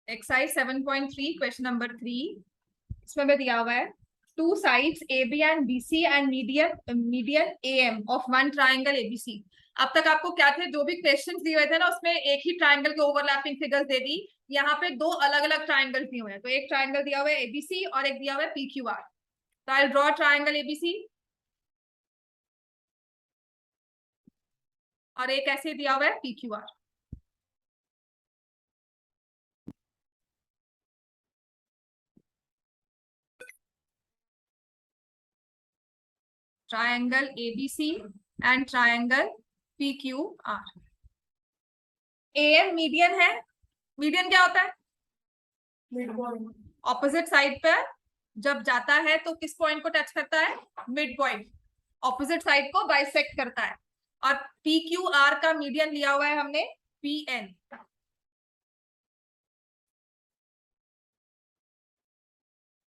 Exercise 7.3 question number 3। इसमें भी दिया हुआ है two sides A B and B C and median A M of one triangle ABC. अब तक आपको क्या थे, जो भी क्वेश्चन दिए हुए थे ना उसमें एक ही ट्राइंगल के ओवरलैपिंग फिगर्स दे दी। यहाँ पे दो अलग अलग ट्राइंगल दिए हुए हैं, तो एक ट्राइंगल दिया हुआ है एबीसी और एक दिया हुआ है पी क्यू आर। तो आई ड्रॉ ट्राइंगल एबीसी और एक ऐसे दिया हुआ है P Q R. Triangle ABC and triangle P Q R. A M median है। मीडियन क्या होता है? ऑपोजिट साइड पर जब जाता है तो किस पॉइंट को टच करता है? Mid point. ऑपोजिट साइड को बाइसेक्ट करता है। और पी क्यू आर का मीडियन लिया हुआ है हमने पी एन।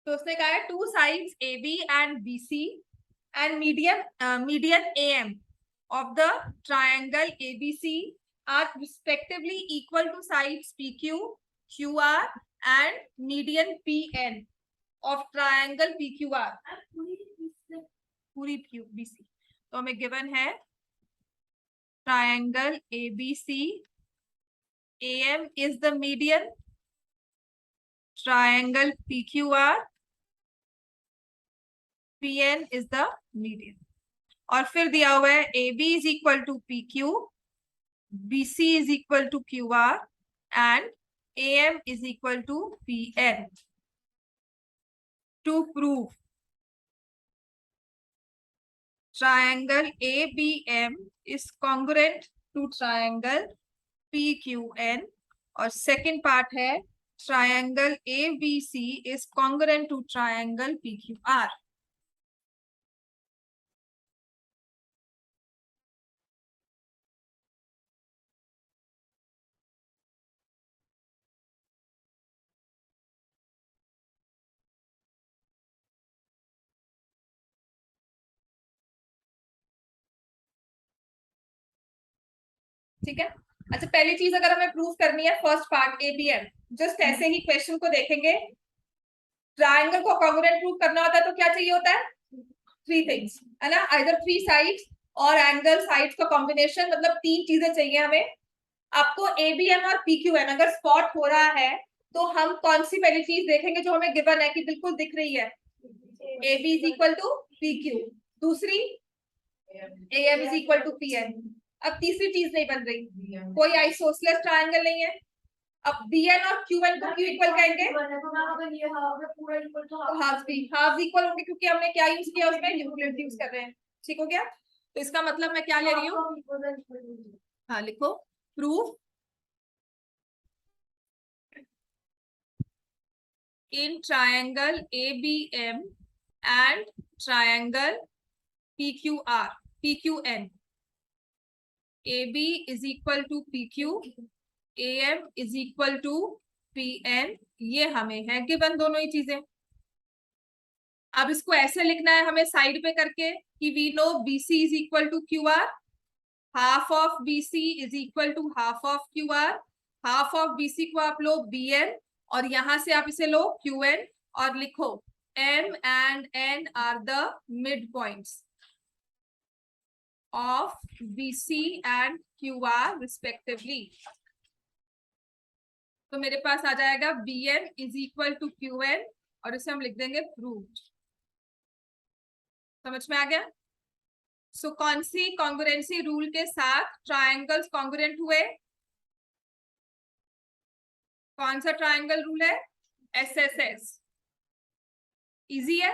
तो उसने कहा है two sides A B and B C and median A M of the triangle ABC are respectively equal to sides PQ, QR and median PN of triangle PQR. पूरी BC। तो हमें given है triangle ABC, AM is the median, triangle PQR, PN is the median। और फिर दिया हुआ है A B is equal to P Q, B C is equal to Q R and A M is equal to P N. To prove triangle A B M is congruent to triangle P Q N. और second part है triangle A B C is congruent to triangle P Q R. ठीक है। अच्छा, पहली चीज अगर हमें prove करनी है फर्स्ट पार्ट एबीएम, जस्ट ऐसे ही क्वेश्चन को देखेंगे। ट्राइंगल को कॉन्ग्रुएंट प्रूव करना होता है तो क्या चाहिए होता है? थ्री थिंग्स, है ना। आइदर थ्री साइड्स और एंगल साइड्स का कॉम्बिनेशन, मतलब तीन चीजें चाहिए हमें। आपको एबीएम और पीक्यूएन अगर स्पॉट हो रहा है तो हम कौन सी पहली चीज देखेंगे जो हमें गिवन है कि बिल्कुल दिख रही है? AB is equal to PQ। दूसरी AM is equal to PN। अब तीसरी चीज नहीं बन रही, कोई आइसोसेलेस ट्रायंगल नहीं है। अब BN और QN को क्यों इक्वल कहेंगे? हाफ इक्वल होंगे क्योंकि हमने क्या यूज किया उसमें? यूक्लिड यूज कर रहे हैं। ठीक हो गया। तो इसका मतलब मैं क्या ले रही हूँ? हाँ लिखो, proof in triangle ABM and triangle PQN, AB is equal to PQ, AM is equal to PN। ये हमें है गिवन दोनों ही चीजें। अब इसको ऐसे लिखना है हमें साइड पे करके कि we know BC is equal to QR, half of BC is equal to half of QR, half of BC को आप लो BN और यहां से आप इसे लो QN और लिखो M and N are the midpoints of BC and QR respectively। तो मेरे पास आ जाएगा BN is equal to QN और इसे हम लिख देंगे प्रूव्ड। समझ में आ गया? सो कौन सी कॉन्ग्रुएंसी रूल के साथ ट्रायंगल्स कॉन्ग्रुएंट हुए? कौन सा ट्रायंगल रूल है? SSS। इजी है।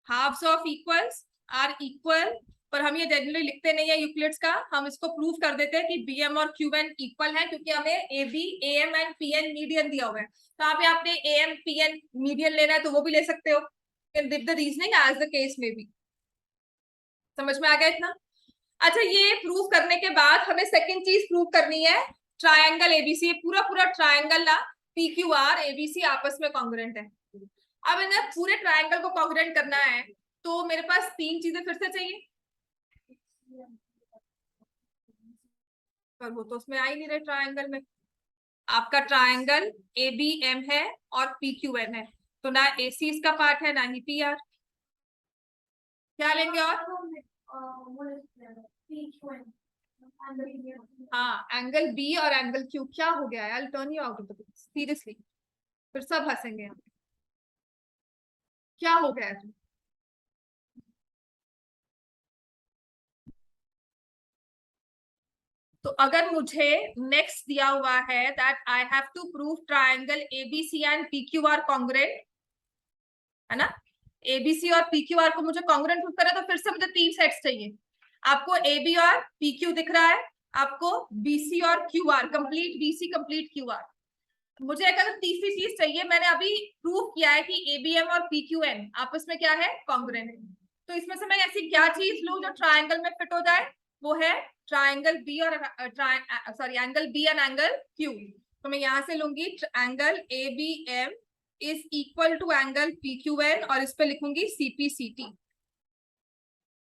Halves of equals are equal पर हम ये जनरली लिखते नहीं है यूक्लिड्स का, हम इसको प्रूव कर देते हैं कि बीएम और क्यूएन इक्वल है, क्योंकि हमें A B M and PN median दिया हुआ है। तो आप आपने एम पीएन मीडियन लेना है तो वो भी ले सकते हो, the reasoning as the case में भी। समझ में आ गया इतना? अच्छा, ये प्रूव करने के बाद हमें सेकंड चीज प्रूव करनी है, ट्रायंगल एबीसी। पूरा पूरा ट्रायंगल ना पी क्यू आर एबीसी आपस में कॉन्ग्रुएंट है। अब इन्हें पूरे ट्रायंगल को कॉन्ग्रुएंट करना है तो मेरे पास तीन चीजें फिर से चाहिए, पर वो तो उसमें आ ही नहीं रहे ट्रायंगल में। आपका ट्रायंगल ए बी एम है और पी क्यू एन है, तो ना ए सी इसका पार्ट है ना ही पी आर। क्या लेंगे और? हाँ, एंगल बी और एंगल क्यू। क्या हो गया है? Turn you out of the seriously, फिर सब हंसेंगे यहाँ पे। क्या हो गया है? तो अगर मुझे नेक्स्ट दिया हुआ है that I have to prove triangle ABC and PQR congruent, है ना? एबीसी और पीक्यूआर को मुझे कॉन्ग्रुएंट प्रूव करना है, तो फिर से मुझे तीन सेट्स चाहिए। आपको ए बी और पीक्यू दिख रहा है, आपको बीसी और QR, complete BC complete QR. मुझे अगर तीसरी चीज चाहिए, मैंने अभी प्रूव किया है कि एबीएम और पीक्यूएन आपस में क्या है? कॉन्ग्रुएंट है। तो इसमें से मैं ऐसी क्या चीज लूं जो ट्रायंगल में फिट हो जाए? वो है ट्रायंगल बी और sorry angle B and angle Q. तो मैं यहां से लूंगी angle A B M is equal to angle P Q N, और इस पे लिखूंगी सीपी सी टी।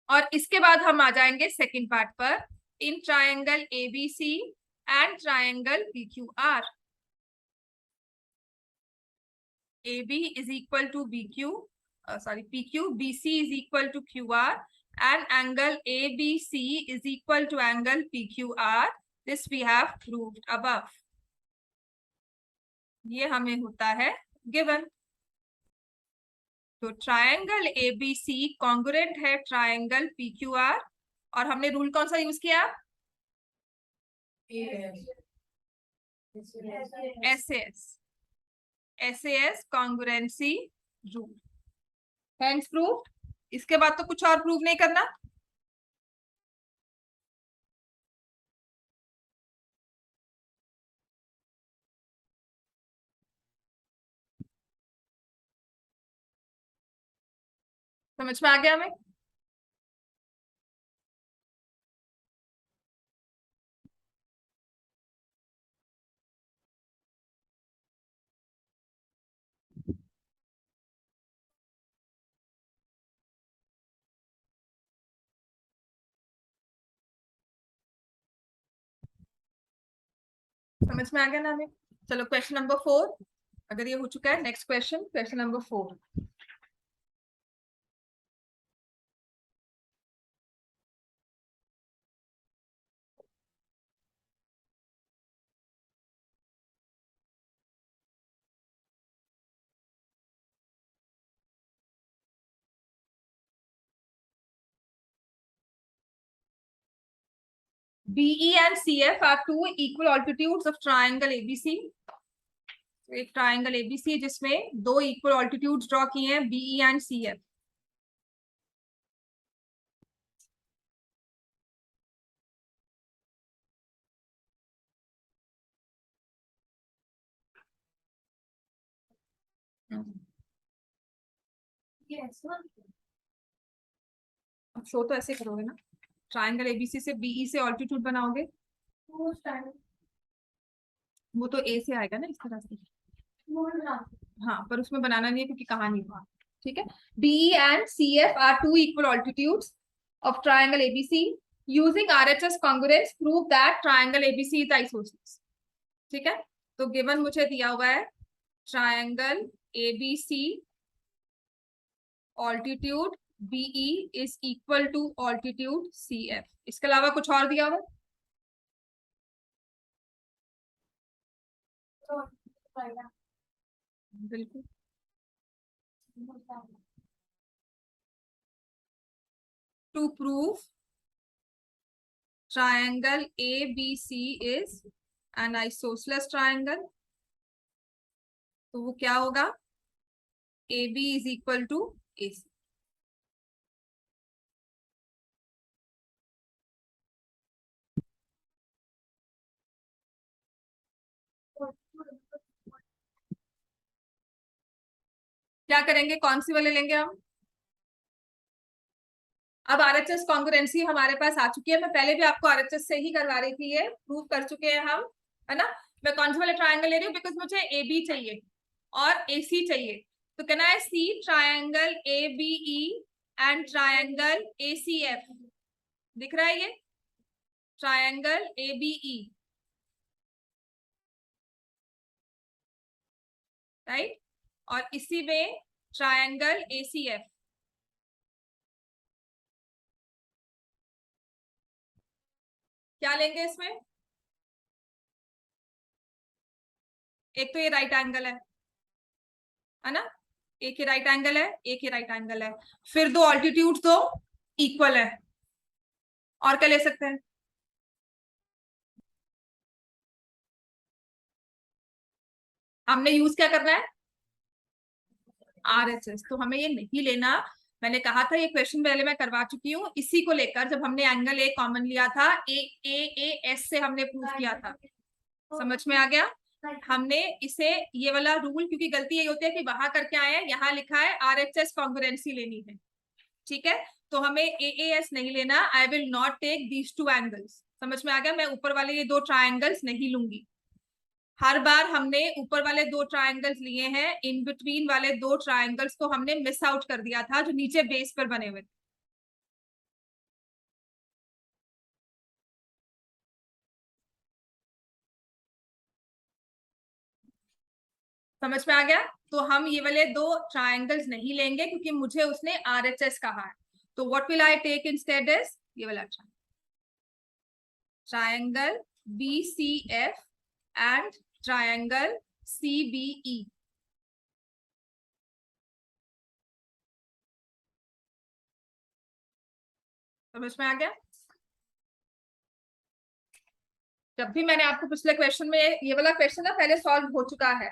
और इसके बाद हम आ जाएंगे सेकेंड पार्ट पर, in triangle A B C and triangle P Q R, AB is equal to BQ, sorry, PQ, BC is equal to QR, and angle ABC is equal to angle PQR. This we have proved above. ये हमें होता है given. तो triangle ABC congruent है triangle PQR, और हमने rule कौन सा यूज किया? SAS congruency rule. Hence prove. इसके बाद तो कुछ और प्रूव नहीं करना। समझ में आ गया हमें? समझ में आ गया ना हमें? चलो क्वेश्चन नंबर 4, अगर ये हो चुका है, next question, question number 4। BE and CF are two equal altitudes of triangle ABC. तो एक ट्राइंगल ABC जिसमें दो इक्वल ऑल्टीट्यूड्स ड्रॉ किए हैं, BE एंड CF। अब शो तो ऐसे करोगे ना, ट्राइंगल ABC से BE से ऑल्टीट्यूड बनाओगे, वो तो A से आएगा ना इस तरह से। हाँ, पर उसमें बनाना नहीं है क्योंकि कहानी हुआ। ठीक है, BE and CF are two equal altitudes of triangle ABC. Using RHS congruence, prove that triangle ABC is isosceles. ठीक है, तो गिवन मुझे दिया हुआ है triangle ABC altitude BE is equal to altitude CF। इसके अलावा कुछ और दिया हुआ? बिल्कुल। To prove triangle ABC is an isosceles triangle, तो वो क्या होगा? AB is equal to AC। क्या करेंगे, कौन सी वाले लेंगे हम? अब आरएचएस कॉन्ग्रुएंसी हमारे पास आ चुकी है। मैं पहले भी आपको आरएचएस से ही करवा रही थी, ये प्रूव कर चुके हैं हम, है ना। मैं कौन से वाले ट्रायंगल ले रही हूँ, बिकॉज मुझे ए बी चाहिए और ए सी चाहिए। तो can I see triangle A B E and triangle A C F? दिख रहा है ये triangle A B E, right. और इसी में ट्रायंगल ए सी एफ। क्या लेंगे इसमें? एक तो ये राइट एंगल है ना। एक ही राइट एंगल है, एक ही राइट एंगल है। फिर दो ऑल्टीट्यूड दो इक्वल है। और क्या ले सकते हैं? हमने यूज क्या करना है? आरएचएस। तो हमें ये नहीं लेना। मैंने कहा था ये क्वेश्चन पहले मैं करवा चुकी हूँ, इसी को लेकर जब हमने एंगल ए कॉमन लिया था, ए ए ए एस से हमने प्रूव किया था। समझ में आ गया? हमने इसे ये वाला रूल, क्योंकि गलती यही होती है कि वहां करके आए हैं, यहाँ लिखा है आरएचएस कॉन्ग्रुएंसी लेनी है, ठीक है। तो हमें ए एस नहीं लेना। I will not take these two angles. समझ में आ गया? मैं ऊपर वाले ये दो ट्रायंगल्स नहीं लूंगी। हर बार हमने ऊपर वाले दो ट्रायंगल्स लिए हैं, इन बिटवीन वाले दो ट्रायंगल्स को हमने मिस आउट कर दिया था, जो नीचे बेस पर बने हुए थे। समझ में आ गया? तो हम ये वाले दो ट्रायंगल्स नहीं लेंगे, क्योंकि मुझे उसने आरएचएस कहा है। तो what will I take instead is ये वाला triangle B C F and triangle C B E. समझ में आ गया? जब भी मैंने आपको पिछले क्वेश्चन में, ये वाला क्वेश्चन ना पहले सॉल्व हो चुका है,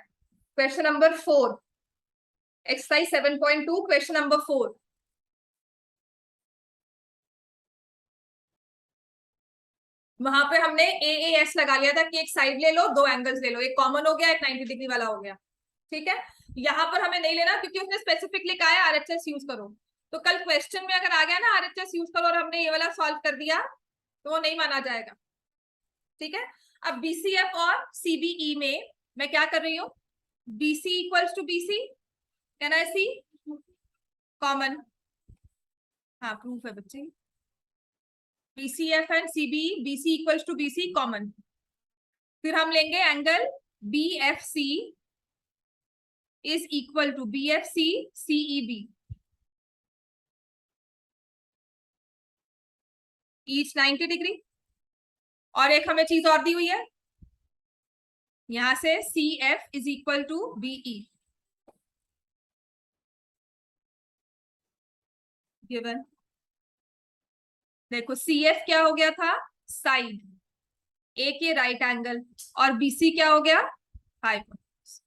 question number 4, exercise 7.2, question number 4। वहां पे हमने ए एस लगा लिया था कि एक साइड ले लो, दो एंगल्स ले लो, एक कॉमन हो गया, एक 90 डिग्री वाला हो गया, ठीक है। यहाँ पर हमें नहीं लेना, क्योंकि उसने स्पेसिफिकली कहा है आरएचएस यूज करो। तो कल क्वेश्चन में अगर आ गया ना आरएचएस यूज करो, और हमने ये वाला सॉल्व कर दिया, तो वो नहीं माना जाएगा, ठीक है। अब बीसीएफ और सीबीई में मैं क्या कर रही हूँ, BC equals to BC, can I see common? हाँ प्रूफ है बच्चे, BCF and CBE, BC equals to BC common. फिर हम लेंगे angle B F C is equal to B F C CE B, each 90 degree. और एक हमें चीज और दी हुई है, यहां से C F is equal to BE given. देखो सी एफ क्या हो गया था, साइड, ए के राइट एंगल, और बीसी क्या हो गया, हाइपोटेन्यूज।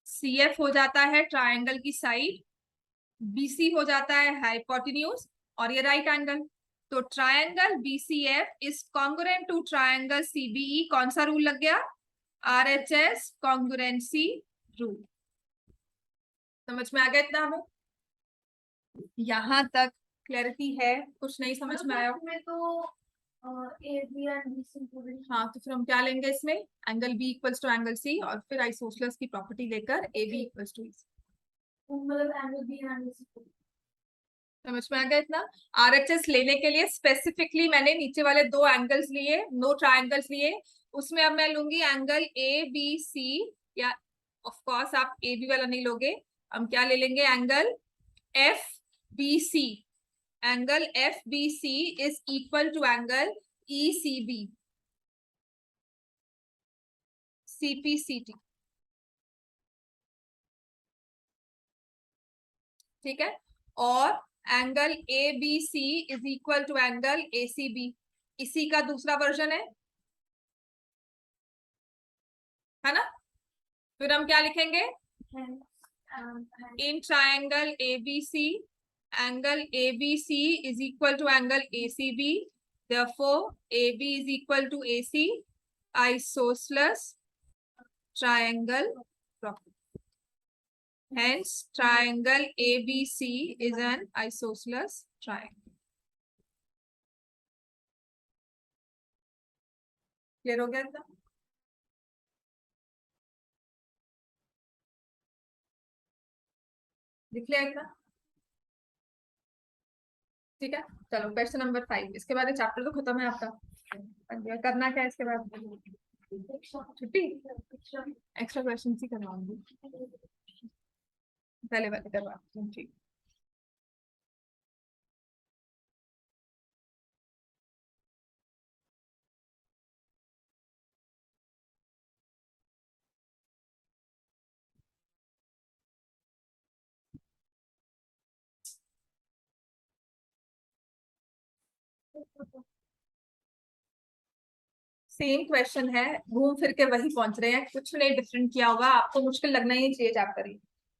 सी एफ हो जाता है ट्रायंगल की साइड, बीसी हो जाता है हाइपोटेन्यूज, और ये राइट एंगल। तो triangle BCF is congruent to triangle CBE. कौन सा रूल लग गया, आरएचएस कॉन्ग्रुएंसी रूल। समझ में आ गया इतना? हमें यहां तक क्लैरिटी है? कुछ नहीं समझ में आया? तो A B and B C. हाँ, तो फिर हम क्या लेंगे इसमें, angle B equals to angle C, और फिर आइसोसेलेस की प्रॉपर्टी लेकर ए बी इक्वल्स टू, मतलब एंगल बी एंड सी। समझ में आ गया इतना? आरएचएस लेने के लिए स्पेसिफिकली मैंने नीचे वाले दो एंगल्स लिए, नो ट्रायंगल्स लिए। उसमें अब मैं लूंगी एंगल ए बी सी, या ऑफ कोर्स आप ए बी वाला नहीं लोगे, हम क्या ले लेंगे, angle F B C. Angle F B C is equal to angle E C B, C P C T, ठीक है। और angle A B C is equal to angle A C B, इसी का दूसरा वर्जन है ना। फिर हम क्या लिखेंगे, in triangle ABC, angle ABC is equal to angle ACB, therefore AB is equal to AC, isosceles triangle property। Hence triangle ABC is an isosceles triangle. Clear हो गया था? दिख लिया इतना? ठीक है, चलो क्वेश्चन नंबर 5। इसके बाद चैप्टर तो खत्म है आपका। करना क्या है इसके बाद? छुट्टी? एक्स्ट्रा क्वेश्चन ही करवाऊंगी, पहले वाले करवा। ठीक। सेम क्वेश्चन है, घूम फिर के वही पहुंच रहे हैं, कुछ नहीं डिफरेंट किया होगा। आपको मुश्किल लगना ही चाहिए चैप्टर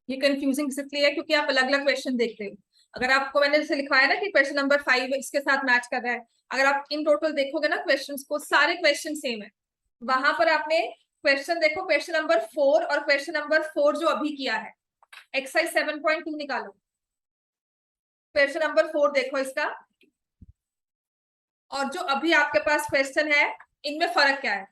ये कंफ्यूजिंग इसलिए है क्योंकि आप अलग अलग क्वेश्चन देखते हो। अगर आपको मैंने जैसे लिखवाया ना कि क्वेश्चन नंबर 5 इसके साथ मैच कर रहा है, अगर आप इन टोटल देखोगे ना क्वेश्चन को, सारे क्वेश्चन सेम है। वहां पर आपने क्वेश्चन देखो, क्वेश्चन नंबर 4 और क्वेश्चन नंबर 4 जो अभी किया है, एक्सरसाइज 7.2 निकालो। क्वेश्चन नंबर 4 देखो इसका, और जो अभी आपके पास क्वेश्चन है, इनमें फर्क क्या है?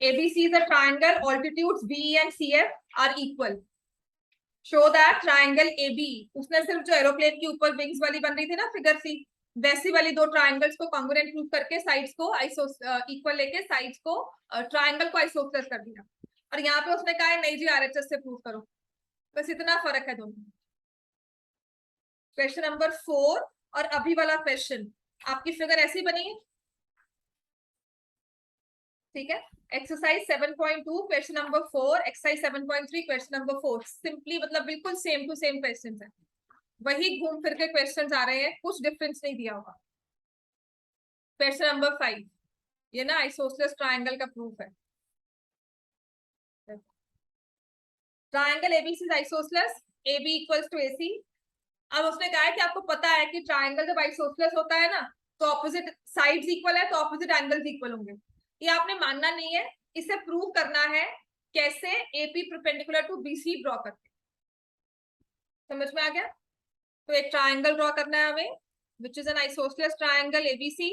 ABC is a triangle, altitudes BE and CF are equal. Show that triangle AB, उसने सिर्फ जो एरोप्लेन के ऊपर विंग्स वाली बन रही थी ना फिगर सी, वैसी वाली दो ट्राइंगल्स को कॉन्ग्रुएंट प्रूव करके साइड्स को इक्वल लेके साइड्स को ट्राइंगल को आइसोसेलेस कर दिया। और यहाँ पे उसने कहा है नहीं जी आरएचएस से प्रूव करो। बस इतना फर्क है दोनों। क्वेश्चन नंबर 4 और अभी वाला क्वेश्चन, आपकी फिगर ऐसी बनी है, ठीक है। Exercise 7.2 question number 4, exercise 7.3 question number 4, simply मतलब बिल्कुल सेम टू सेम क्वेश्चन है। वही घूम फिर के क्वेश्चन आ रहे हैं, कुछ डिफरेंस नहीं दिया होगा। क्वेश्चन नंबर 5, ये ना आइसोसेलेस ट्रायंगल का प्रूफ है। Triangle ABC is isosceles, AB equals to AC। अब उसने कहा है कि आपको पता है कि ट्रायंगल जब आइसोसेलेस होता है ना, तो ऑपोजिट साइड्स इक्वल है, तो ऑपोजिट एंगल्स इक्वल होंगे। ये आपने मानना नहीं है, इसे प्रूव करना है। कैसे? AP perpendicular to BC draw करके। समझ में आ गया? तो एक ट्रायंगल ड्रॉ करना है हमें, which is an isosceles triangle ABC।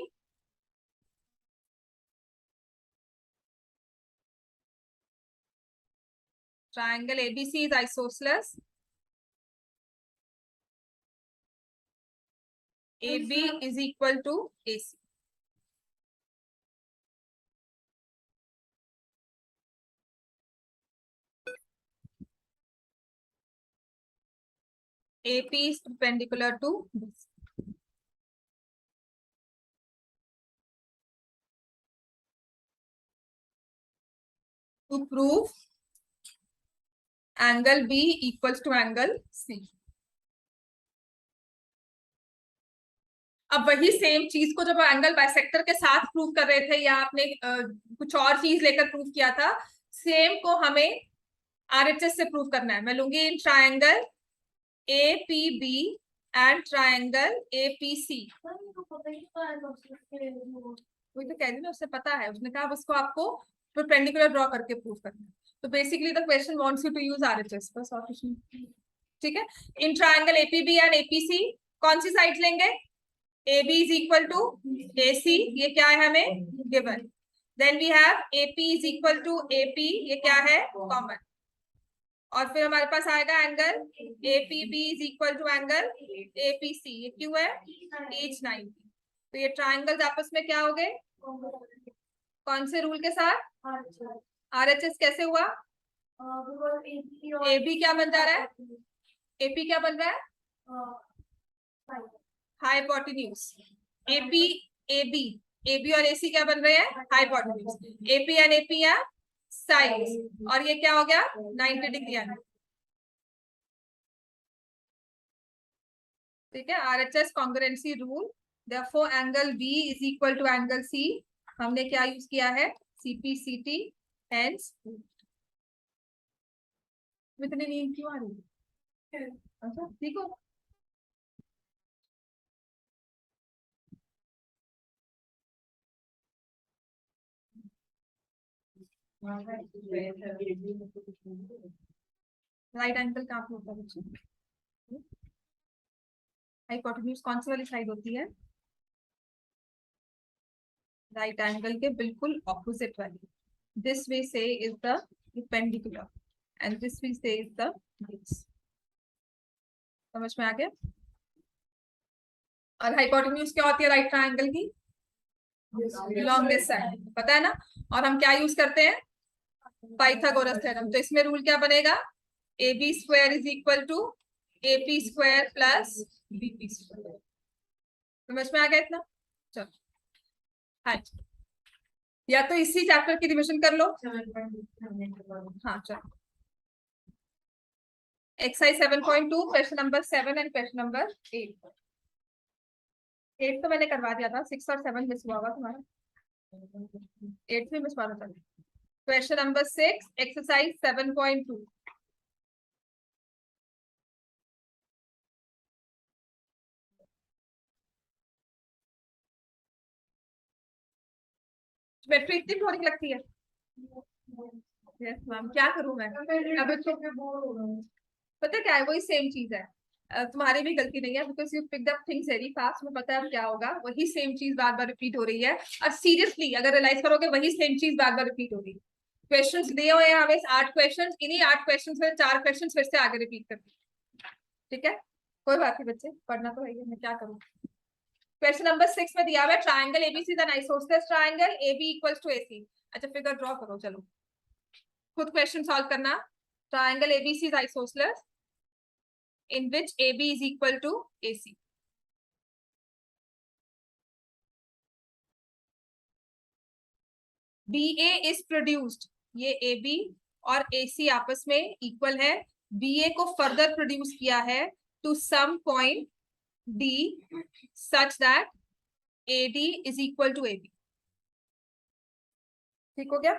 Triangle ABC is isosceles. AB is equal to AC. AP is perpendicular to BC. To prove angle B equals to angle C. अब वही सेम चीज को जब angle bisector के साथ prove कर रहे थे, या आपने कुछ और चीज लेकर प्रूव किया था, सेम को हमें आरएचएस से प्रूव करना है। मैं लूंगी इन triangle APB and triangle APC। वही तो कह रही ना, उससे पता है, उसने कहा उसको आपको परपेंडिकुलर ड्रॉ करके प्रूव करना है। तो basically the question wants you to use RHS, बस और कुछ नहीं। ठीक है। In triangle APB and APC कौन सी साइड लेंगे? AB is equal to AC, ये क्या है हमें given. Then we have AP is equal to AP, ये क्या है कॉमन। और फिर हमारे पास आएगा angle APB is equal to angle APC, ये क्यों है? H 90। तो ये ट्राइंगल्स आपस में क्या हो गए? कौन से रूल के साथ? RHS कैसे हुआ? AB क्या बन जा रहा है? AP क्या बन रहा है? हाइपोटेन्यूज। AP AB AB और AC क्या बन रहे हैं? हाइपोटेन्यूज। AP एंड AP है साइड, और ये क्या हो गया? 90 डिग्री एंगल। ठीक है, RHS congruency rule. Therefore angle B is equal to angle C। हमने क्या यूज किया है? CPCT। हेंस इतनी नींद क्यों आ रही है? अच्छा ठीक हो। राइट एंगल कहाँ पे होता है बच्चों? हाइपोटेन्यूज कौन सी वाली साइड होती है? राइट एंगल के बिल्कुल ऑपोजिट वाली. दिस वी से is the perpendicular and this we say is the base. समझ में आ गया? और हाइपोटेन्यूज क्या होती है राइट ट्रायंगल की? लॉन्गेस्ट साइड, पता है ना. और हम क्या यूज करते हैं? Pythagoras theorem. तो इसमें रूल क्या बनेगा? A B square is equal to A P square plus B P square. समझ में आ गया इतना? चलो. हाँ, या तो इसी चैप्टर की रिविजन कर लो. हाँ चलो. Exercise 7.2 question number 7 and question number 8. 8 तो मैंने करवा दिया था, 6 और 7 मिस हुआ होगा तुम्हारा. 8 भी मिस हुआ था. Question number 6 exercise 7.2. बैटरी इतनी बोरिंग लगती है. यस मैम, क्या करूं मैं अब. पता क्या है, वही सेम चीज है. तुम्हारी भी गलती नहीं है because you picked up things very fast. मुझे पता है अब क्या होगा. वही सेम चीज बार बार रिपीट हो रही है. और सीरियसली अगर रियलाइज करोगे वही सेम चीज बार बार रिपीट हो रही है. क्वेश्चंस दिए हुए हैं हमें 8 क्वेश्चंस. इन्हीं 8 क्वेश्चंस में 4 क्वेश्चंस फिर से आगे रिपीट करती. ठीक है, कोई बात नहीं बच्चे, पढ़ना तो है ही, मैं क्या करूं. क्वेश्चन नंबर 6 में दिया हुआ है triangle ABC is an isosceles triangle AB equals to AC. अच्छा फिगर ड्रॉ करो. चलो खुद क्वेश्चन सॉल्व करना. Triangle ABC is isosceles in which AB is equal to AC. BA is produced. ये AB और AC आपस में इक्वल है. BA को फर्दर प्रोड्यूस किया है to some point D such that AD is equal to AB. ठीक हो गया?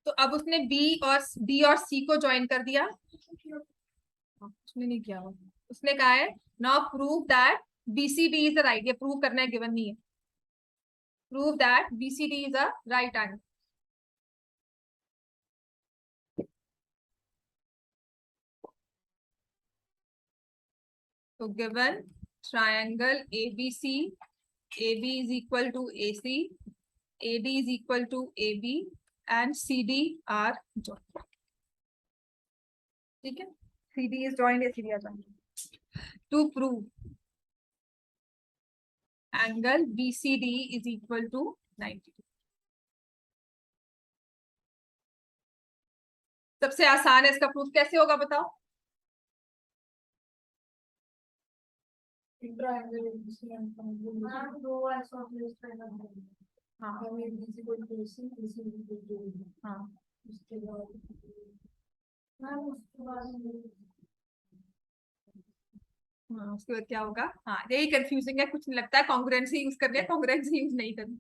तो अब उसने B और C को ज्वाइन कर दिया. उसने नहीं किया. उसने कहा है now prove that BCD is the right. ये प्रूव करना है, गिवन नहीं है. Prove that BCD is a right angle. तो given triangle ABC, AB is equal to AC, AD is equal to AB and CD are joined. ठीक है, CD is joined, CD are joined. To prove angle BCD is equal to 90. सबसे आसान है इसका proof. कैसे होगा बताओ? उसके बाद क्या होगा? हाँ यही कंफ्यूजिंग है. कुछ नहीं लगता है कॉन्ग्रुएंसी यूज करनी है, कॉन्ग्रुएंसी यूज नहीं करनी.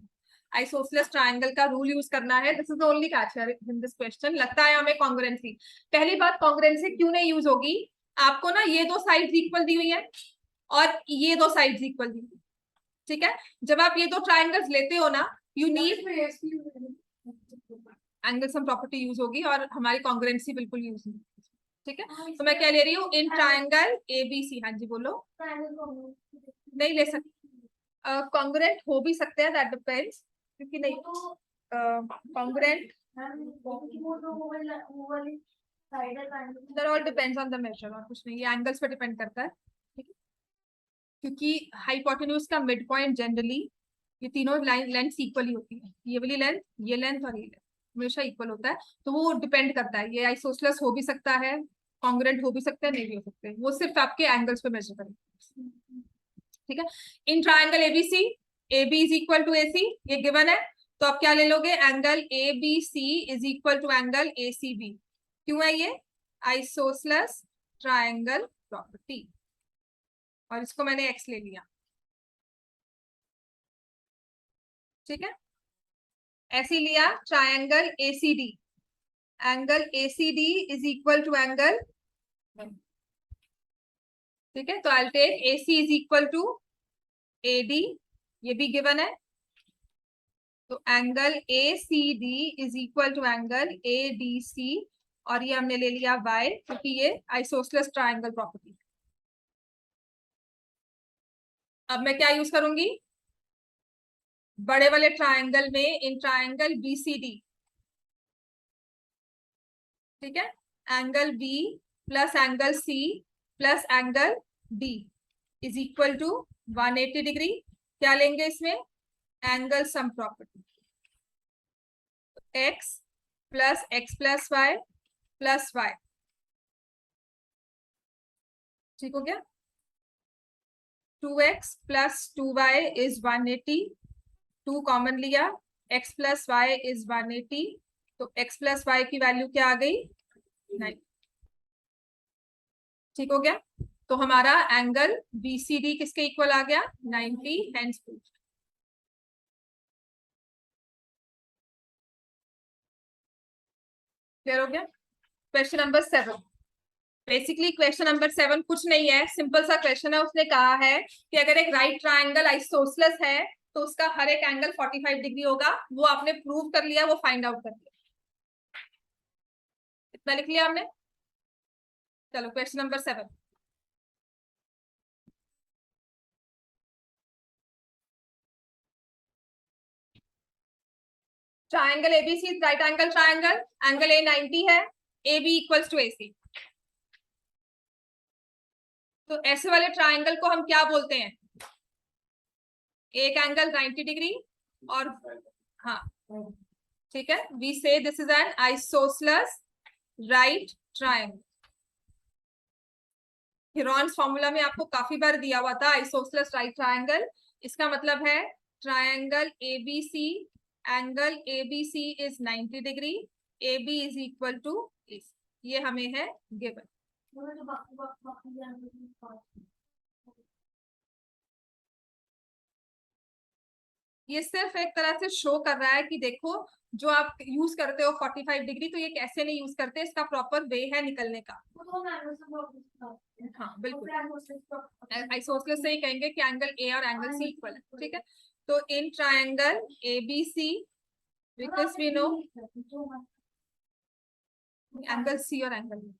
आइसोसेलेस ट्रायंगल का रूल यूज करना है. This is the only catch in this question. लगता है हमें कॉन्ग्रुएंसी. पहली बात, कॉन्ग्रुएंसी क्यों नहीं यूज होगी? आपको ना ये दो साइड्स इक्वल दी हुई है और ये दो साइड्स इक्वल दी हुई. ठीक है, जब आप ये दो ट्रायंगल्स लेते हो ना, you need angle sum property use होगी और हमारी कॉन्ग्रुएंसी बिल्कुल यूज नहीं. ठीक है, तो मैं क्या ले रही हूँ? इन ट्रायंगल एबीसी. हाँ जी बोलो. नहीं ले सकते. कॉन्ग्रुएंट हो भी सकते हैं, दैट डिपेंड्स. क्योंकि नहीं congruent all depends on the measure. और कुछ नहीं, ये एंगल्स पे डिपेंड करता है. ठीक है, क्योंकि हाइपोटेन्यूज का मिड पॉइंट जनरली ये तीनों लेंथ इक्वल ही होती है. ये वाली लेंथ, ये लेंथ और ये लेंथ हमेशा इक्वल होता है. तो वो डिपेंड करता है. ये आइसोसेलेस हो भी सकता है, कॉन्ग्रुएंट हो भी सकते हैं, नहीं भी हो सकते. वो सिर्फ आपके एंगल्स पे मेजर करेंगे. ठीक है, in triangle ABC AB is equal to AC, ये गिवन है. तो आप क्या ले लोगे? Angle ABC is equal to angle ACB. क्यों है ये? Isosceles triangle property. और इसको मैंने X ले लिया. ठीक है, ऐसे लिया. Triangle ACD, angle ACD is equal to angle. ठीक है, तो I take AC is equal to AD. ये भी गिवन है. तो angle A C D is equal to angle A D C, और ये हमने ले लिया y क्योंकि ये आइसोसेलेस ट्रायंगल प्रॉपर्टी। अब मैं क्या यूज करूंगी, बड़े वाले ट्रायंगल में इन ट्रायंगल बीसीडी, ठीक है, angle B plus angle C plus angle D is equal to 180 degree. क्या लेंगे इसमें, angle sum property, X plus Y plus Y, ठीक हो गया। 2x plus 2y is 180, 2 common लिया, x प्लस वाई इज 180, तो x प्लस वाई की value क्या आ गई, 9, ठीक हो गया। तो हमारा एंगल बीसीडी किसके इक्वल आ गया, 90, हेंस प्रूफ। क्लियर हो गया। Question number 7, basically question number 7 कुछ नहीं है, सिंपल सा क्वेश्चन है। उसने कहा है कि अगर एक राइट ट्रायंगल आइसोसेलेस है तो उसका हर एक एंगल 45 डिग्री होगा। वो आपने प्रूव कर लिया, वो फाइंड आउट कर लिया, इतना लिख लिया हमने। चलो question number 7, triangle ABC right angle triangle, angle A 90 है, A B equals to AC। तो ऐसे वाले ट्रायंगल को हम क्या बोलते हैं, एक एंगल 90 डिग्री और, हाँ ठीक है, वी से this is an isosceles right triangle. Heron's formula में आपको काफी बार दिया हुआ था आइसोसेलेस राइट ट्रायंगल। इसका मतलब है triangle ABC, angle ABC is 90 degree, AB is equal to AC, ये हमें है गिवन। ये सिर्फ एक तरह से शो कर रहा है कि देखो जो आप यूज करते हो 45 डिग्री, तो ये कैसे नहीं यूज करते, इसका प्रॉपर वे है निकलने का। हाँ बिल्कुल, आइसोसेलेस से ही कहेंगे कि एंगल ए और एंगल सी इक्वल है, ठीक है। तो in triangle ABC, because we know angle C और एंगल,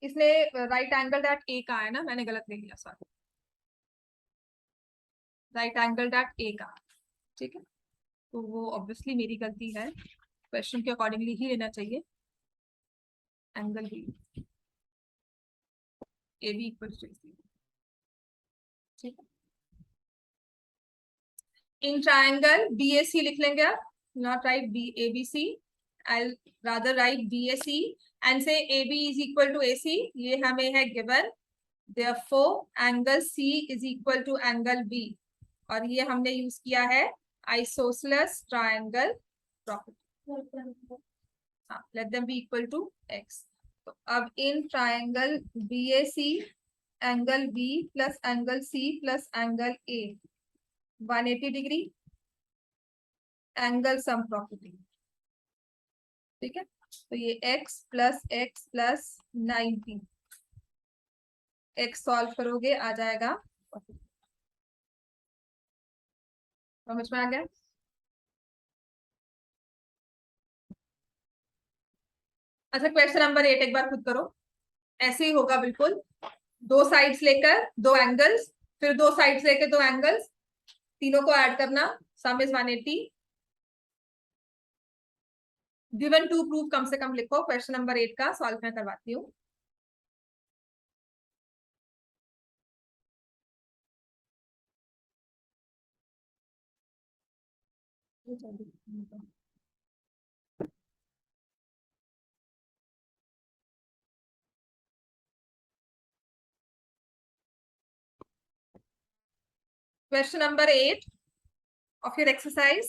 इसलिए राइट एंगल डैट ए का है ना, मैंने गलत लिख लिया, सॉरी, राइट एंगल डैट ए का, ठीक है। तो वो ऑब्वियसली मेरी गलती है, क्वेश्चन के अकॉर्डिंगली ही लेना चाहिए, angle B A B equal to AC, ठीक है। इन ट्रायंगल BAC लिख लेंगे आप, not right ABC, I'll rather write BAC and say AB is equal to AC, ये हमें है given, therefore angle C is equal to angle B, और ये हमने यूज किया है आइसोसेलेस ट्रायंगल प्रॉपर्टी, हाँ, let them be equal to X। तो अब इन triangle BAC, angle B plus angle C plus angle A 180 degree, angle sum property, ठीक है। तो ये x प्लस 90, x सॉल्व करोगे आ जाएगा, समझ में आ गया। अच्छा क्वेश्चन नंबर 8 एक बार खुद करो, ऐसे ही होगा बिल्कुल, दो साइड्स लेकर दो एंगल्स, फिर दो साइड्स लेकर दो एंगल्स, तीनों को ऐड करना, sum is 180, given to proof कम से कम लिखो। क्वेश्चन नंबर 8 का सॉल्व मैं करवाती हूँ। Question number 8 of your exercise,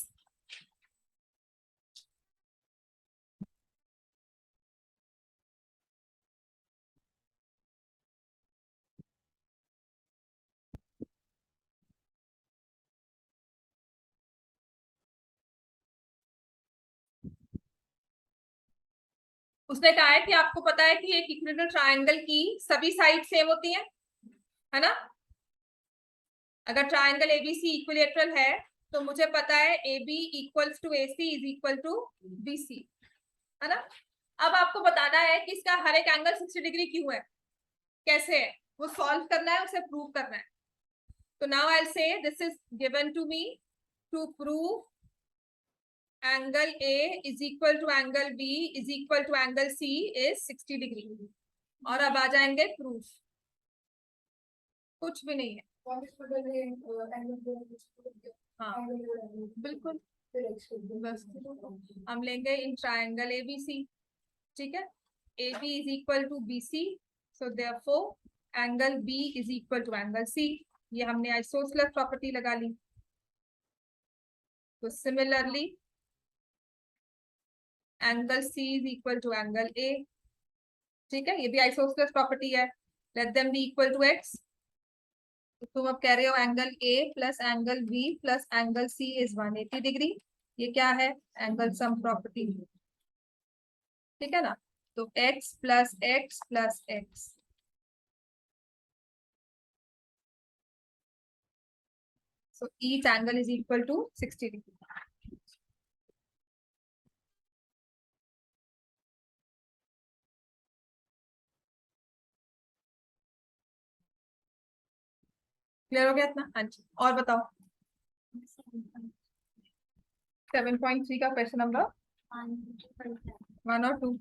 उसने कहा है कि आपको पता है कि एक इक्विलेटरल ट्रायंगल की सभी साइड सेम होती है ना। अगर ट्रायंगल एबीसी इक्विलेटरल है तो मुझे पता है A B equals to A C is equal to B C, है ना। अब आपको बताना है कि इसका हर एक एंगल 60 डिग्री क्यों है, कैसे है, वो सॉल्व करना है, उसे प्रूव करना है। तो now I will say this is given to me to prove angle A is equal to angle B is equal to angle C is 60 degree. और अब आ जाएंगे प्रूफ, कुछ भी नहीं है। हाँ बिल्कुल, बस हम लेंगे in triangle A B C, ठीक है। A B is equal to B C, so therefore angle B is equal to angle C. ये हमने आइसोसेलेस प्रॉपर्टी लगा ली। तो similarly angle C is equal to angle A, ठीक है, ये भी आइसोसेलेस प्रॉपर्टी है। Let them be equal to X. तुम अब कह रहे हो angle A plus angle B plus angle C is 180 degree. ये क्या है, एंगल सम प्रॉपर्टी, ठीक है ना। तो x plus x plus x, so each angle is equal to 60 degree. Clear हो गया इतना? हाँ जी, और बताओ 7.3 का क्वेश्चन नंबर 1 और 2।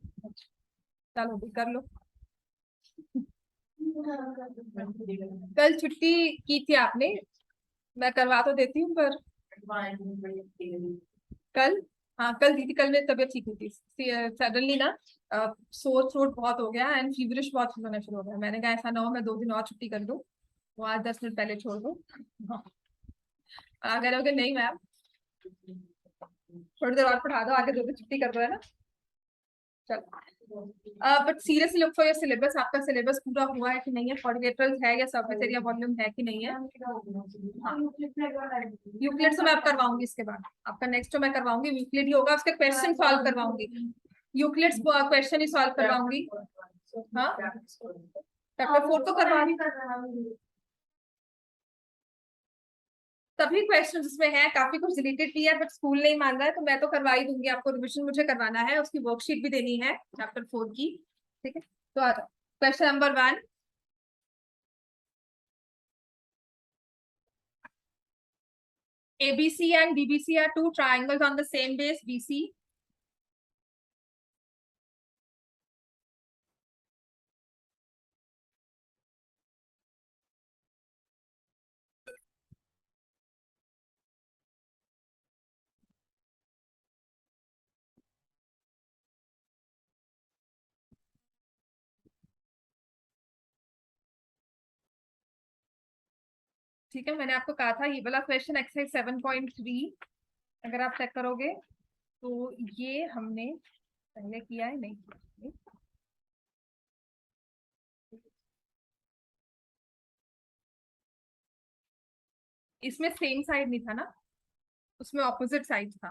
चलो भी कर लो। कल छुट्टी की थी आपने, मैं करवा तो देती हूँ पर कल, हाँ कल दी थी। कल मेरी तबीयत ठीक नहीं थी, सडनली ना सोर थ्रोट बहुत हो गया एंड फीवरिश बहुत होना शुरू हो गया। मैंने कहा ऐसा ना हो मैं 2 दिन और छुट्टी कर दूँ, वो आज 10 मिनट पहले छोड़ दूँ। अगर अगर नहीं मैम थोड़ी देर और पढ़ा दो, आगे 2 दिन छुट्टी कर दो, है ना। चलो but seriously look for your syllabus, आपका सिलेबस पूरा हुआ है कि नहीं है, क्वाड्रिलेटरल है या सरफेस एरिया वॉल्यूम है कि नहीं है। यूक्लिड से मैं अब करवाऊंगी, इसके बाद आपका नेक्स्ट जो मैं करवाऊंगी यूक्लिड ही होगा, उसके क्वेश्चन सॉल्व करवाऊंगी, यूक्लिड्स क्वेश्चन ही सॉल्व करवाऊंगी। हाँ चैप्टर 4 तो करवा सभी क्वेश्चन इसमें है, काफी कुछ रिलेटेड भी है बट स्कूल नहीं मान रहा है, तो मैं तो करवा ही दूंगी आपको। रिविजन मुझे करवाना है, उसकी वर्कशीट भी देनी है चैप्टर 4 की, ठीक है। तो आ जाओ question number 1। ABC and DBC are two triangles on the same base BC. ठीक है, मैंने आपको कहा था ये वाला क्वेश्चन एक्सरसाइज 7.3 अगर आप चेक करोगे तो ये हमने पहले किया है, नहीं किया। इसमें सेम साइड नहीं था ना, उसमें ऑपोजिट साइड था।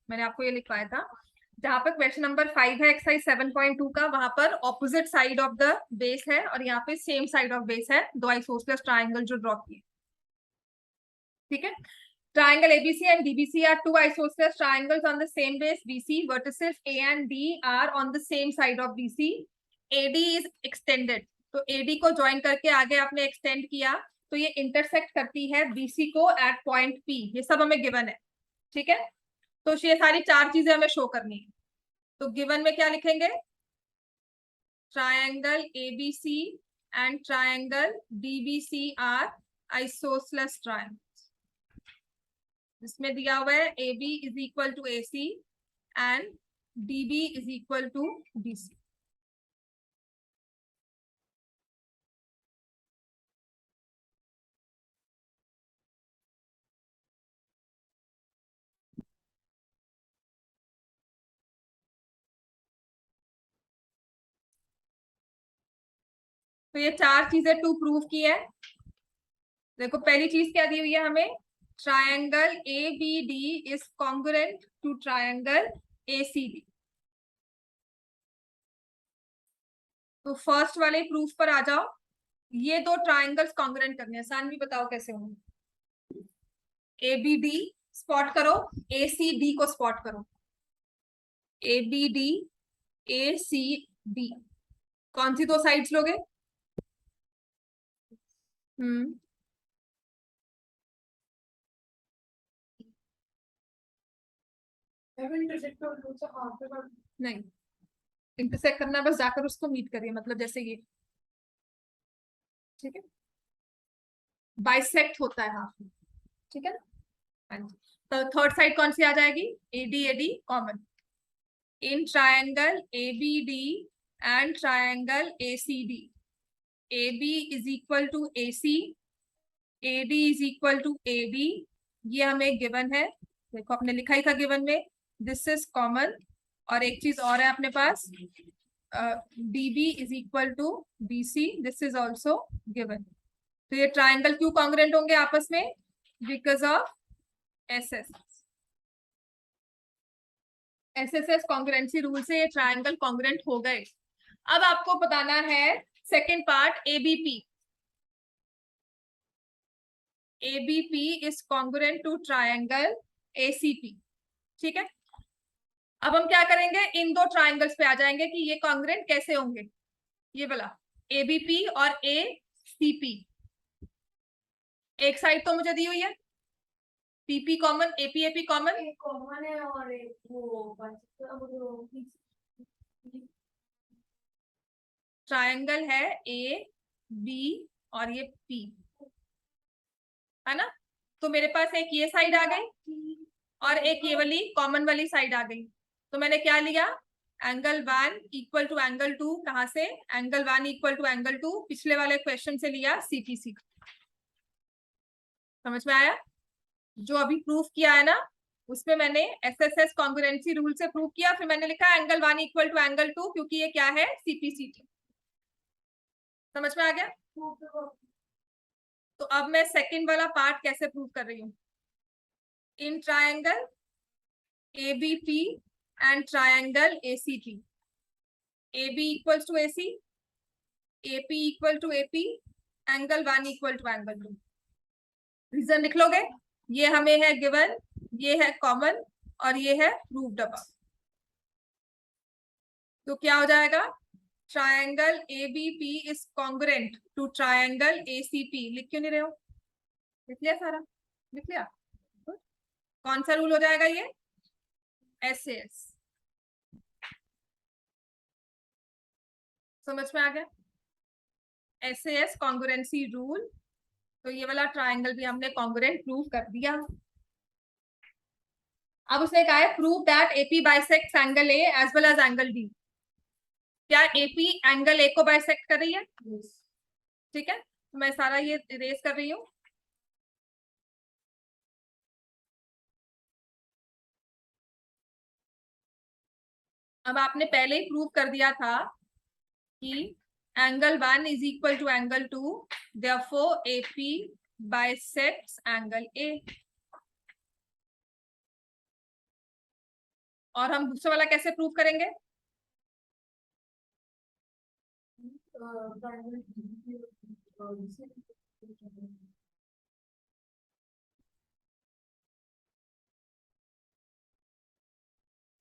मैंने आपको ये लिखवाया था, जहां पर क्वेश्चन नंबर 5 है एक्सरसाइज 7.2 का, वहां पर opposite side of the base है और यहाँ पे सेम साइड ऑफ बेस है, दो आइसोसेलेस ट्राइंगल जो ड्रॉ किए, ठीक है। Triangle ABC and DBC are two isosceles triangles on the same base BC. Vertices A and D are on the same side of BC. AD is extended. तो AD को join करके आगे आपने extend किया तो ये इंटरसेक्ट करती है BC को एट पॉइंट P। ये सब हमें गिवन है, ठीक है। तो ये सारी 4 चीजें हमें शो करनी है। तो गिवन में क्या लिखेंगे, triangle ABC and triangle DBC are isosceles triangle. इसमें दिया हुआ है A B is equal to A C and D B is equal to B C. तो ये 4 चीजें टू प्रूव की है। देखो पहली चीज क्या दी हुई है हमें, triangle A B D is congruent to triangle A C D. तो फर्स्ट वाले प्रूफ पर आ जाओ, ये दो ट्रायंगल्स कॉन्ग्रुएंट करने हैं। सानवी बताओ कैसे होंगे, ए बी डी स्पॉट करो, ए सी डी को स्पॉट करो, A B D, A C D, कौन सी दो साइड्स लोगे? नहीं, इंटरसेक्ट करना बस जाकर उसको मीट करिए, मतलब जैसे ये, ठीक है, बाइसेक्ट होता है हाफ में, ठीक है ना? हाँ जी। तो थर्ड साइड कौन सी आ जाएगी? AD common in triangle ABD and triangle ACD. AB is equal to AC, AD is equal to AD, ये हमें गिवन है, देखो आपने लिखा ही था गिवन में, दिस इज कॉमन। और एक चीज और है अपने पास, DB is equal to BC, this is also given. तो ये ट्रायंगल क्यों कॉन्ग्रुएंट होंगे आपस में? Because of SSS congruency rule से ये ट्रायंगल कॉन्ग्रुएंट हो गए। अब आपको बताना है second part, ABP। ABP is congruent to triangle ACP, ठीक है। अब हम क्या करेंगे, इन दो ट्रायंगल्स पे आ जाएंगे कि ये कॉन्ग्रुएंट कैसे होंगे। ये वाला ABP और ACP, एक साइड तो मुझे दी हुई है, PP common, AP common, common है, और वो ट्रायंगल है AB और ये P, है ना? तो मेरे पास एक ये साइड आ गई और एक ये वाली कॉमन वाली साइड आ गई। तो मैंने क्या लिया, एंगल 1 इक्वल टू एंगल 2, कहां से? एंगल 1 इक्वल टू एंगल 2, पिछले वाले क्वेश्चन से लिया CPC। समझ में आया? जो अभी प्रूफ किया है ना, उसमें मैंने SSS कॉन्ग्रुएंसी रूल से प्रूफ किया, फिर मैंने लिखा एंगल 1 इक्वल टू एंगल 2, क्योंकि ये क्या है? CPC। समझ में आ गया? तो अब मैं सेकंड वाला पार्ट कैसे प्रूव कर रही हूँ। In triangle ABP and triangle ACP, AB equals to AC, AP equal to AP, angle 1 equal to angle 2। Reason लिख लोगे, ये हमें है गिवन, ये है कॉमन और ये है प्रूव्ड अबव। तो क्या हो जाएगा, triangle ABP is congruent to triangle ACP। लिख क्यों नहीं रहे हो? लिख लिया सारा? लिख लिया। कौन सा रूल हो जाएगा ये? SAS। समझ में आ गया? SAS congruency rule. तो ये वाला ट्रायंगल भी हमने कॉन्ग्रुएंट प्रूव कर दिया। अब उसने कहा है prove that AP bisects angle A as well as angle D। क्या AP एंगल A को बाइसेक्ट कर रही है? ठीक है, तो मैं सारा ये इरेज कर रही हूँ। अब आपने पहले ही प्रूव कर दिया था कि angle 1 is equal to angle 2, therefore AP bisects angle A। और हम दूसरा वाला कैसे प्रूव करेंगे?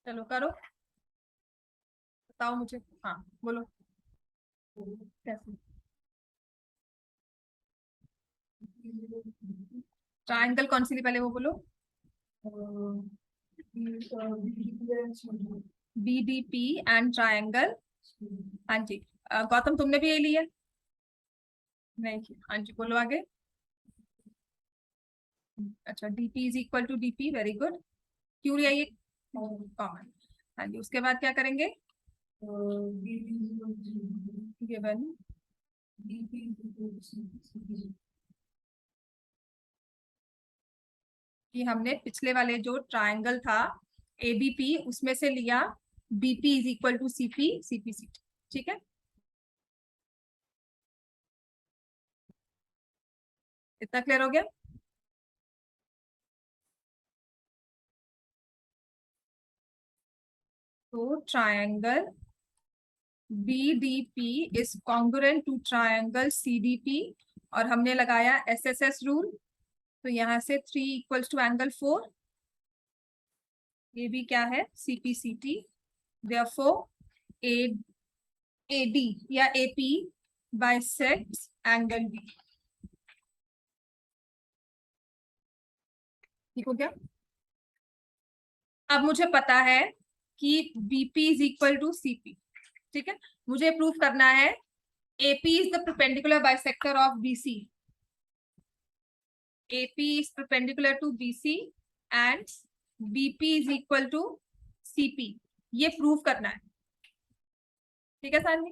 चलो करो, बताओ मुझे। हाँ बोलो कैसे। ट्रायंगल कौन सी थी पहले वो बोलो। BDP and triangle. हाँ जी, गौतम तुमने भी यही लिया? नहीं, हाँ जी बोलो आगे। अच्छा, DP is equal to DP, very good. क्यों लिया ये? कॉमन। हाँ जी, उसके बाद क्या करेंगे? गिवन कि हमने पिछले वाले जो ट्रायंगल था ABP उसमें से लिया BP is equal to CP, CPC। ठीक है, इतना क्लियर हो गया? तो triangle BDP is congruent to triangle CDP और हमने लगाया SSS रूल। तो यहाँ से 3 equals to angle 4 A B क्या है, CPCT, therefore ए AD या AP bisects एंगल B। ठीक हो गया। अब मुझे पता है कि BP is equal to CP, ठीक है। मुझे प्रूव करना है AP is the perpendicular bisector of BC, AP is perpendicular to BC and BP is equal to CP, ये प्रूव करना है, ठीक है Saanvi.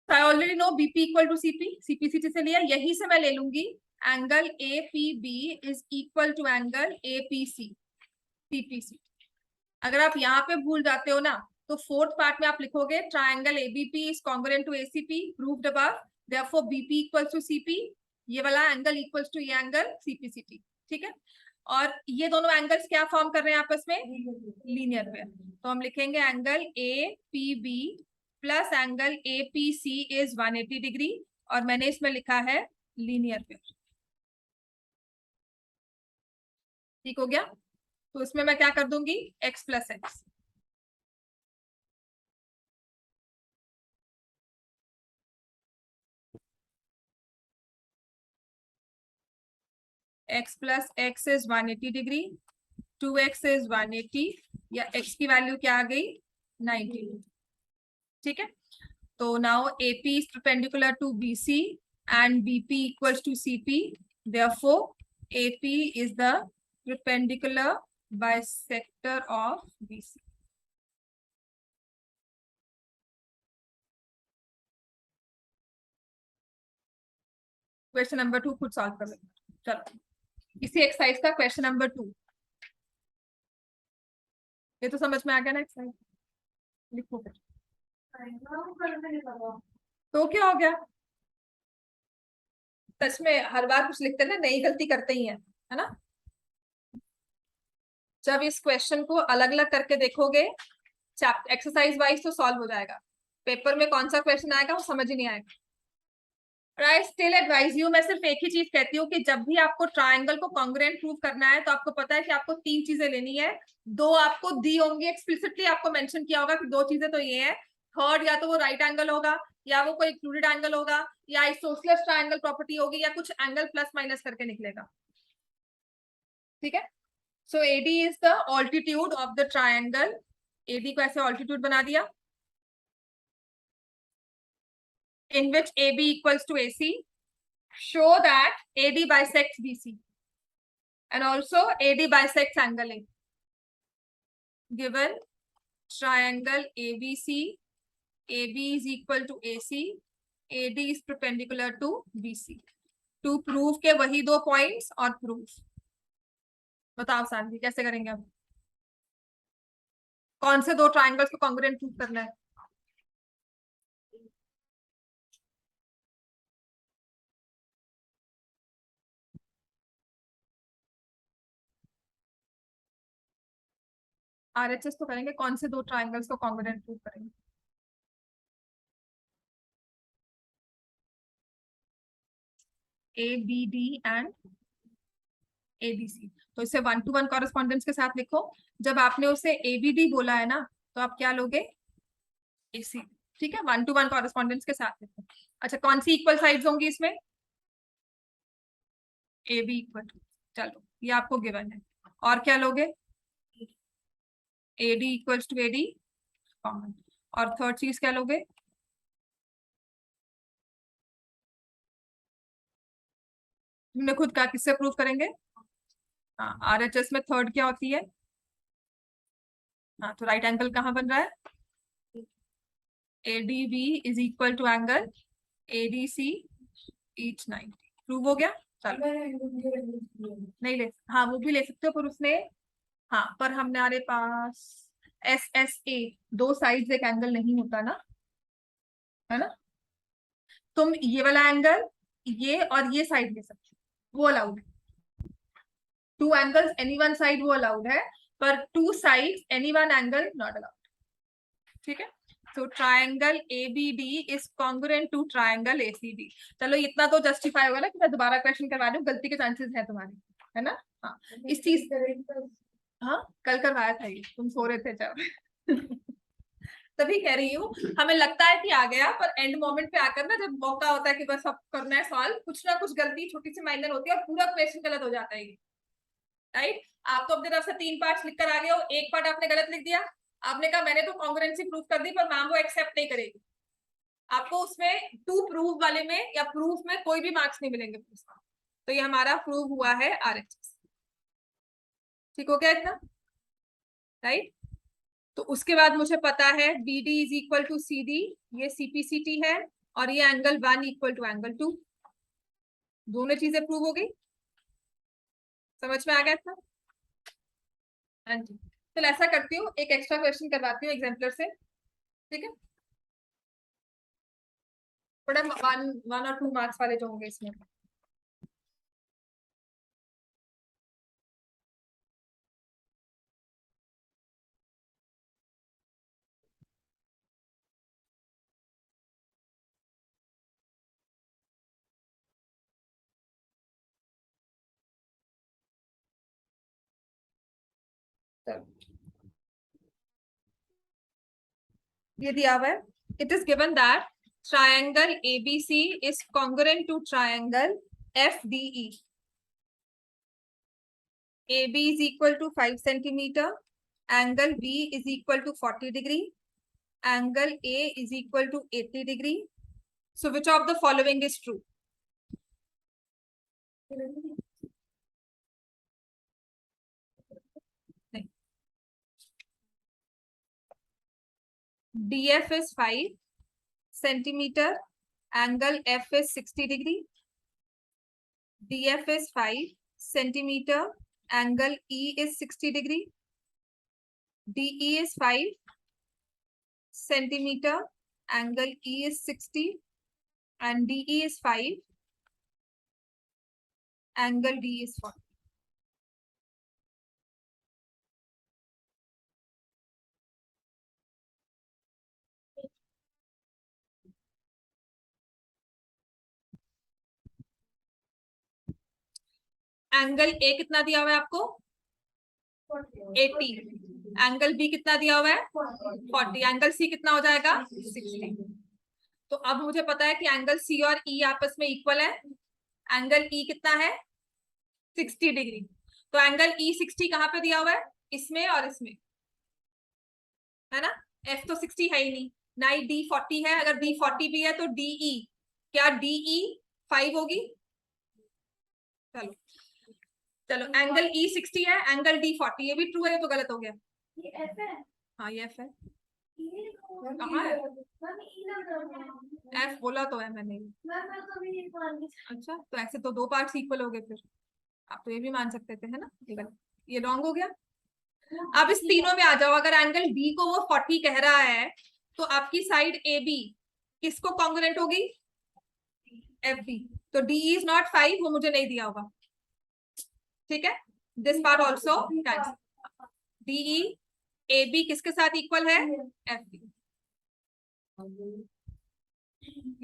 I already know BP equal to CP, CPCT से लिया, यही से मैं ले लूंगी angle APB is equal to angle APC CPC। अगर आप यहाँ पे भूल जाते हो ना तो फोर्थ पार्ट में आप लिखोगे triangle ABP is congruent to ACP, proved above, therefore BP equals to CP, ये वाला एंगल इक्वल्स टू ये एंगल CPCT, ठीक है। और ये दोनों एंगल्स क्या फॉर्म कर रहे हैं आपस में, लीनियर पेयर। तो हम लिखेंगे angle APB plus angle APC is 180 degree, और मैंने इसमें लिखा है लीनियर पेयर। ठीक हो गया। तो इसमें मैं क्या कर दूंगी, x plus x, x plus x is 180 degree, 2x is 180, या x की वैल्यू क्या आ गई, 90, ठीक है। तो now AP is perpendicular to BC and BP equals to CP, therefore AP is the perpendicular bisector of BC। Question number 2 खुद solve कर लेंगे। चलो इसी एक्सरसाइज का क्वेश्चन नंबर 2, ये तो समझ में आ गया ना एक्सरसाइज, लिखो फिर। तो क्या हो गया, सच में हर बार कुछ लिखते हैं ना, नई गलती करते ही है ना। जब इस क्वेश्चन को अलग अलग करके देखोगे एक्सरसाइज वाइज तो सॉल्व हो जाएगा, पेपर में कौन सा क्वेश्चन आएगा वो समझ ही नहीं आएगा। आई स्टिल एडवाइज यू, मैं सिर्फ एक ही चीज कहती हूँ कि जब भी आपको ट्राइंगल को कॉन्ग्रुएंट प्रूव करना है तो आपको पता है कि आपको 3 चीजें लेनी है, 2 आपको दी होंगी, एक्सप्लिसिटली आपको मेंशन किया होगा कि 2 चीजें तो ये है। थर्ड या तो वो राइट एंगल होगा, या वो कोई इंक्लूडेड एंगल होगा, या आइसोसेलेस ट्राइंगल प्रॉपर्टी होगी, या कुछ एंगल प्लस माइनस करके निकलेगा, ठीक है। सो AD is the altitude of the triangle, AD को ऐसे ऑल्टीट्यूड बना दिया, in which AB equals to AC, show that AD bisects BC and also AD bisects angle A, given triangle ABC, AB is equal to AC, AD is perpendicular to BC। to prove के वही 2 points और proof, बताओ सानवी कैसे करेंगे अब, कौन से 2 triangles को कॉन्ग्रुएंट प्रूव करना है। RHS तो करेंगे, कौन से 2 ट्राइंगल्स को कॉन्ग्रुएंट प्रूव करेंगे। ABD एंड ABC, तो इसे 1-to-1 कॉरेस्पॉन्डेंस के साथ लिखो। जब आपने उसे ABD बोला है ना तो आप क्या लोगे, AC, ठीक है, 1-to-1 कॉरेस्पॉन्डेंस के साथ लिखो। अच्छा कौन सी इक्वल साइड्स होंगी इसमें, AB इक्वल, चलो ये आपको गिवन है। और क्या लोगे, AD equals to AD common, और थर्ड चीज क्या लोगे, तुमने खुद कहा किससे प्रूव करेंगे, हाँ RHS में थर्ड क्या होती है, हाँ तो राइट एंगल कहाँ बन रहा है, ADB is equal to angle ADC each 90, prove हो गया। चलो नहीं ले, हाँ वो भी ले सकते हो, पर उसने, हाँ पर हमारे पास SSA 2 साइड्स एक एंगल नहीं होता ना, है ना। तुम ये वाला एंगल, ये और ये साइड ले सकते हो, वो अलाउड है। 2 एंगल्स एनी वन साइड वो अलाउड है, पर 2 sides any one angle not allowed, ठीक है। तो triangle ABD is congruent to triangle ACD। चलो इतना तो जस्टिफाई होगा ना कि मैं दोबारा क्वेश्चन करवा रही हूँ, गलती के चांसेस है तुम्हारे, है ना। हाँ इस चीज हाँ कल करवाया था ये, तुम सो रहे थे जब तभी कह रही हूँ, हमें लगता है कि आ गया, पर एंड मोमेंट पे आकर ना, जब मौका होता है कि बस अब करना है सॉल्व, कुछ ना कुछ गलती छोटी सी माइनर होती है और पूरा क्वेश्चन गलत हो जाता है। राइट, आप तो अपनी तरफ से 3 पार्ट्स लिखकर आ गए हो, एक पार्ट आपने गलत लिख दिया। आपने कहा मैंने तो कॉन्ग्रुएंसी प्रूव कर दी, पर मैम वो एक्सेप्ट नहीं करेगी। आपको उसमें टू प्रूव वाले में या प्रूफ में कोई भी मार्क्स नहीं मिलेंगे। तो ये हमारा प्रूव हुआ है RHS। ठीक हो गया इतना? राइट, तो उसके बाद मुझे पता है BD is equal to CD, ये CPCT है, और ये एंगल 1 इक्वल टू एंगल 2। दोनों चीजें प्रूव हो गई। समझ में आ गया इतना? हाँ जी, चलो ऐसा करती हूँ, एक एक्स्ट्रा क्वेश्चन करवाती हूँ एग्जाम्पलर से। ठीक है, थोड़ा 1 और 2 मार्क्स वाले जो होंगे इसमें। ये दिया हुआ है, it is given that triangle ABC is congruent to triangle FDE। AB is equal to 5 centimeter, angle B is equal to 40 degree, angle A is equal to 80 degree. So which of the following is true? DF is 5 centimeter, angle F is 60 degree. DF is 5 centimeter, angle E is 60 degree. DE is 5 centimeter, angle E is 60, and DE is 5, angle D is 40. Angle A कितना दिया हुआ है आपको? 80। Angle B कितना दिया हुआ है? 40। Angle C कितना हो जाएगा? 60। तो अब मुझे पता है कि एंगल C और E आपस में इक्वल है। एंगल E कितना है? 60 डिग्री। तो एंगल E 60 कहाँ पे दिया हुआ है? इसमें और इसमें, है ना? F तो 60 है ही नहीं, ना ही D 40 है। अगर D 40 भी है तो DE, क्या DE 5 होगी? चलो चलो, एंगल E 60 है, एंगल D 40, ये भी ट्रू है, ये तो गलत हो गया। ये F है। हाँ ये F है। ये कहाँ है? मैम ई लग रहा है। F बोला तो है मैंने। मैम मैं तो भी नहीं मान रही। अच्छा, तो ऐसे तो 2 पार्ट्स इक्वल हो गए, फिर आप तो ये भी मान सकते थे, है ना? ये रॉन्ग हो गया। अब इस तीनों में आ जाओ, अगर एंगल B को वो 40 कह रहा है, तो आपकी साइड AB किसको कॉन्ग्रुएंट होगी? FB। तो D इज नॉट 5, वो मुझे नहीं दिया होगा। ठीक है, this part also cancel. DE AB किसके साथ इक्वल है? FB।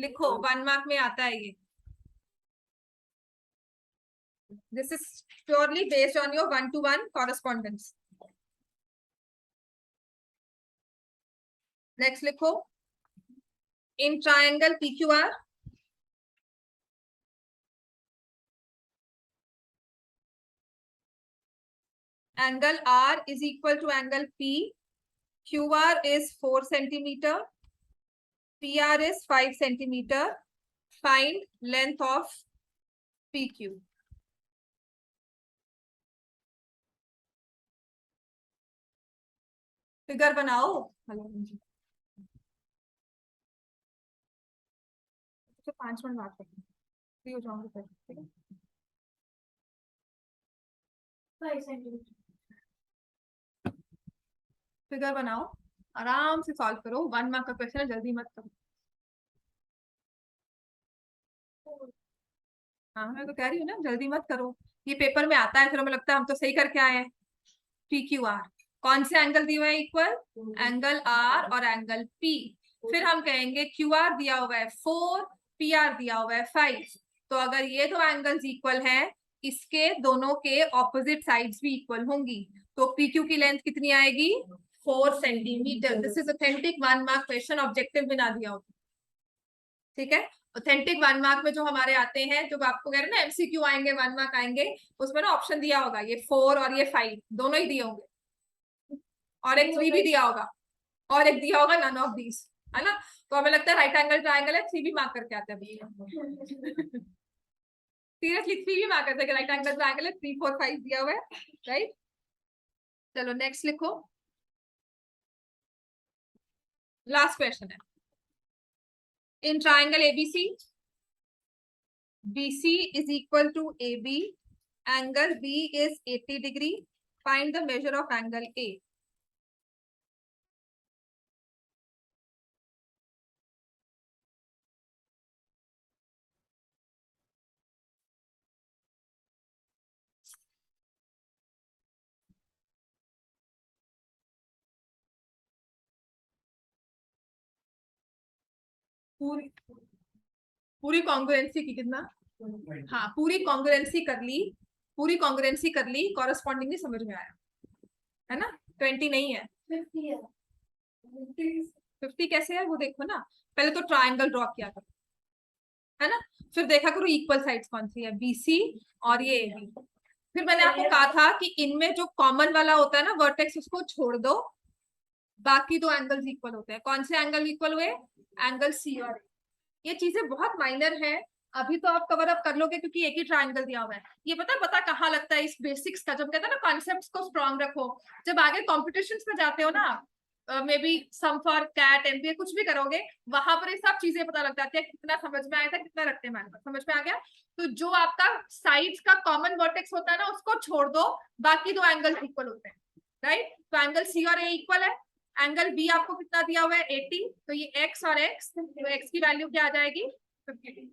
लिखो, 1 मार्क में आता है ये। This is purely based on your 1-to-1 correspondence. Next लिखो, in triangle PQR angle R is equal to angle P, QR is 4 centimeter, PR is 5 centimeter. Find length of PQ. Figure बनाओ। Hello जी, तो 5 minute बात करेंगे, free हो जाऊंगी फिर। ठीक है, 5 सेंटीमीटर। फिगर बनाओ, आराम से सॉल्व करो। 1 मार्क का क्वेश्चन है, जल्दी मत करो। हाँ मैं तो कह रही हूँ ना, जल्दी मत करो, ये पेपर में आता है, फिर हमें लगता है हम तो सही करके आए हैं। PQR कौन से एंगल दिए हुए हैं इक्वल? एंगल R और एंगल P। फिर हम कहेंगे QR दिया हुआ है 4, PR दिया हुआ है 5। तो अगर ये दो एंगल्स इक्वल हैं, इसके दोनों के ऑपोजिट साइड्स भी इक्वल होंगी। तो PQ की लेंथ कितनी आएगी 4 centimetre. This is authentic 1 mark question, objective भी ना दिया होगा, ठीक है। ऑथेंटिक 1 मार्क में जो हमारे आते हैं, जो आपको कह रहे हैं ना MCQ आएंगे 1 मार्क आएंगे, उसमें ना ऑप्शन दिया होगा ये 4 और ये 5 दोनों ही दिए होंगे, और एक 3 भी दिया होगा, और एक दिया होगा नन ऑफ दीज, है ना। तो हमें लगता है राइट एंगल ट्राइंगल है, 3 भी मार्क करके आते हैं। सीरियसली 3 भी मार्क करते हैं, राइट एंगल ट्राइंगल है, 3 4 5 दिया हुआ है, राइट। चलो नेक्स्ट लिखो, लास्ट क्वेश्चन है। In triangle ABC, BC is equal to AB, angle B is 80 degree, find the measure of angle A. पूरी पूरी कॉन्ग्रुएंसी की कितना, हाँ पूरी कॉन्ग्रुएंसी कर ली, पूरी कॉन्ग्रुएंसी कर ली, कॉरेस्पॉन्डिंगली समझ में आया, है ना। 20 नहीं है, 50 है। 50 कैसे है वो देखो ना, पहले तो ट्राइंगल ड्रॉ किया करो, है ना, फिर देखा करो इक्वल साइड्स कौन सी है, BC और ये AB। फिर मैंने आपको कहा था कि इनमें जो कॉमन वाला होता है ना वर्टेक्स, उसको छोड़ दो, बाकी दो एंगल्स इक्वल होते हैं। कौन से एंगल इक्वल हुए, एंगल C और A। ये चीजें बहुत माइनर है, अभी तो आप कवर अप कर लोगे क्योंकि एक ही ट्रायंगल दिया हुआ है। ये पता कहाँ लगता है इस बेसिक्स का, जब कहते हैं ना कॉन्सेप्ट्स को स्ट्रॉन्ग रखो, जब आगे कॉम्पिटिशन्स में जाते हो ना, maybe some for CAT MBA कुछ भी करोगे, वहां पर ये सब चीजें पता लग जाती है, कितना समझ में आया था, कितना रखते हैं समझ में आ गया। तो जो आपका साइड्स का कॉमन वर्टेक्स होता है ना, उसको छोड़ दो, बाकी दो एंगल इक्वल होते हैं, राइट। तो एंगल C और A इक्वल है, एंगल B आपको कितना दिया हुआ है 80, तो ये x और x, तो x की वैल्यू क्या आ जाएगी 50 डिग्री।